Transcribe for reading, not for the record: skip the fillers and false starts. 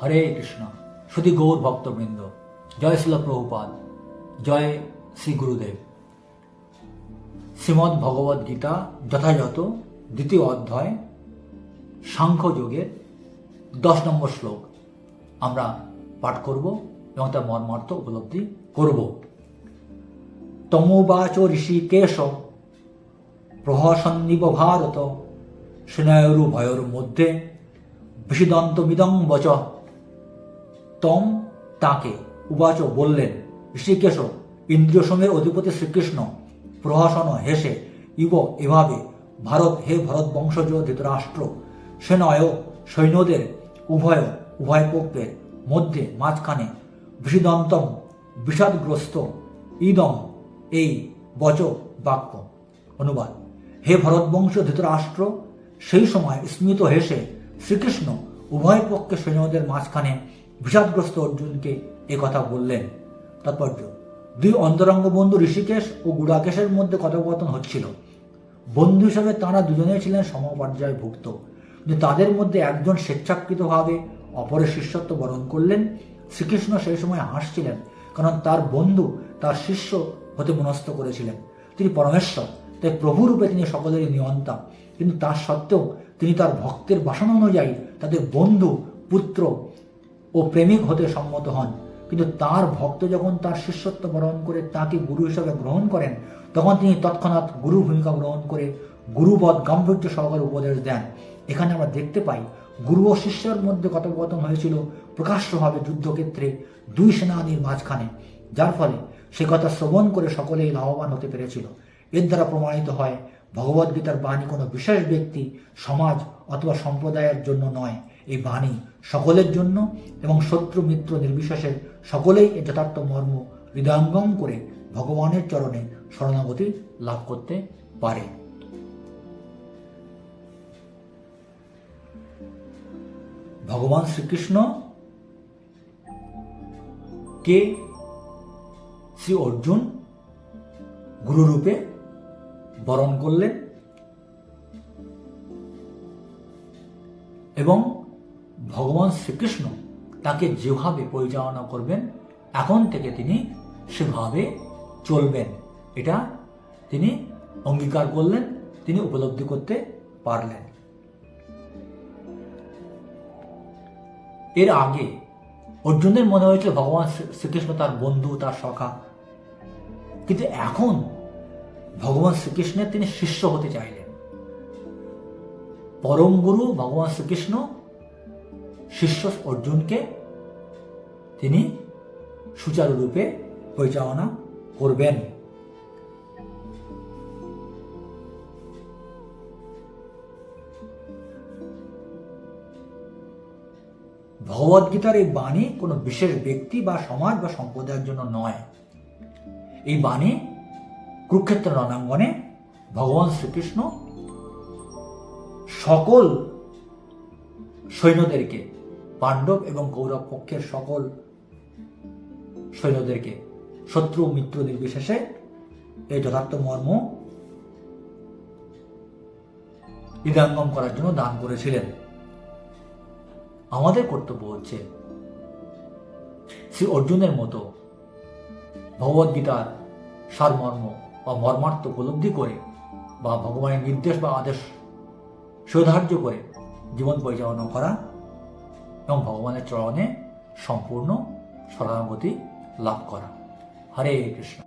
হরে কৃষ্ণ। শুধু গৌর ভক্তবৃন্দ, জয় শিল প্রভুপাদ, জয় শ্রী গুরুদেব। শ্রীমদ্ ভগবদ গীতা যথাযথ দ্বিতীয় অধ্যায় সাংখ্যযোগের 10 নম্বর শ্লোক আমরা পাঠ করব এবং তার মর্মার্থ উপলব্ধি করব। তমোবাচ ঋষিকেশ প্রহসন্নিব ভারত সেনায়ুরু ভয়র মধ্যে বিষিদন্তমিদং বচ। তম তাকে, উবাচ বললেন, ঋষিকেশ ইন্দ্রিয় সময়ের অধিপতি শ্রীকৃষ্ণ প্রহসন হেসে ইব এভাবে, ভারত হে ভরত বংশজ ধৃতরাষ্ট্র, সেনয় সৈন্যদের উভয় পক্ষের মধ্যে মাঝখানে বিষিদন্তম বিষাদগ্রস্ত ইদম এই বচ বাক্য। অনুবাদ: হে ভরতবংশ ধৃতরাষ্ট্র, সেই সময় স্মিত হেসে শ্রীকৃষ্ণ উভয় পক্ষে সৈন্যদের মাঝখানে বিষাদগ্রস্ত অর্জুনকে একথা বললেন। তাৎপর্য: দুই অন্তরঙ্গ বন্ধু ঋষিকেশ ও গুড়াকেশের মধ্যে কথোপকথন হচ্ছিল। বন্ধু হিসাবে তাঁরা দুজনেই ছিলেন সমপর্যায়ভুক্ত, কিন্তু তাদের মধ্যে একজন স্বেচ্ছাকৃতভাবে অপরের শিষ্যত্ব বরণ করলেন। শ্রীকৃষ্ণ সেই সময় হাসছিলেন, কারণ তার বন্ধু তার শিষ্য হতে মনস্থ করেছিলেন। তিনি পরমেশ্বর, তাই প্রভুরূপে তিনি সকলেরই নিয়ন্তা, কিন্তু তা সত্ত্বেও তিনি তার ভক্তের বাসনা অনুযায়ী তাদের বন্ধু, পুত্র ও প্রেমিক হতে সম্মত হন। কিন্তু তার ভক্ত যখন তার শিষ্যত্ব বরণ করে তাকে গুরু হিসাবে গ্রহণ করেন, তখন তিনি তৎক্ষণাৎ গুরু ভূমিকা গ্রহণ করে গুরুবৎ গাম্ভীর্য সহকারে উপদেশ দেন। এখানে আমরা দেখতে পাই গুরু ও শিষ্যের মধ্যে কথোপকথন হয়েছিল প্রকাশ্যভাবে যুদ্ধক্ষেত্রে দুই সেনানীর মাঝখানে, যার ফলে সে কথা শ্রবণ করে সকলেই লাভবান হতে পেরেছিল। এর দ্বারা প্রমাণিত হয় ভগবদ্গীতার বাণী কোনো বিশেষ ব্যক্তি, সমাজ অথবা সম্প্রদায়ের জন্য নয়। এই বাণী সকলের জন্য এবং শত্রু মিত্র নির্বিশেষে সকলেই এর যথার্থ মর্ম হৃদয়ঙ্গম করে ভগবানের চরণে শরণাগতি লাভ করতে পারে। ভগবান শ্রীকৃষ্ণ কে শ্রী অর্জুন গুরুরূপে বরণ করলেন এবং ভগবান শ্রীকৃষ্ণ তাকে যেভাবে পরিচালনা করবেন এখন থেকে তিনি সেভাবে চলবেন, এটা তিনি অঙ্গীকার করলেন, তিনি উপলব্ধি করতে পারলেন। এর আগে অর্জুনের মনে হয়েছিল ভগবান শ্রীকৃষ্ণ তার বন্ধু, তার সখা, কিন্তু এখন ভগবান শ্রীকৃষ্ণের তিনি শিষ্য হতে চাইলেন। পরম গুরু ভগবান শ্রীকৃষ্ণ শিষ্য অর্জুনকে তিনি সুচারুরূপে পরিচালনা করবেন। ভগবদ্গীতার এই বাণী কোনো বিশেষ ব্যক্তি বা সমাজ বা সম্প্রদায়ের জন্য নয়। এই বাণী কুরুক্ষেত্র রণাঙ্গনে ভগবান শ্রীকৃষ্ণ সকল সৈন্যদেরকে, পাণ্ডব এবং কৌরব পক্ষের সকল সৈন্যদেরকে শত্রু মিত্র নির্বিশেষে এই যথার্থ মর্ম হৃদয়ঙ্গম করার জন্য দান করেছিলেন। আমাদের কর্তব্য হচ্ছে শ্রী অর্জুনের মতো ভগবদ্গীতার সারমর্ম বা মর্মার্থ উপলব্ধি করে বা ভগবানের নির্দেশ বা আদেশ সৌধার্য করে জীবন পরিচালনা করা এবং ভগবানের চরণে সম্পূর্ণ শরণাগতি লাভ করা। হরে কৃষ্ণ।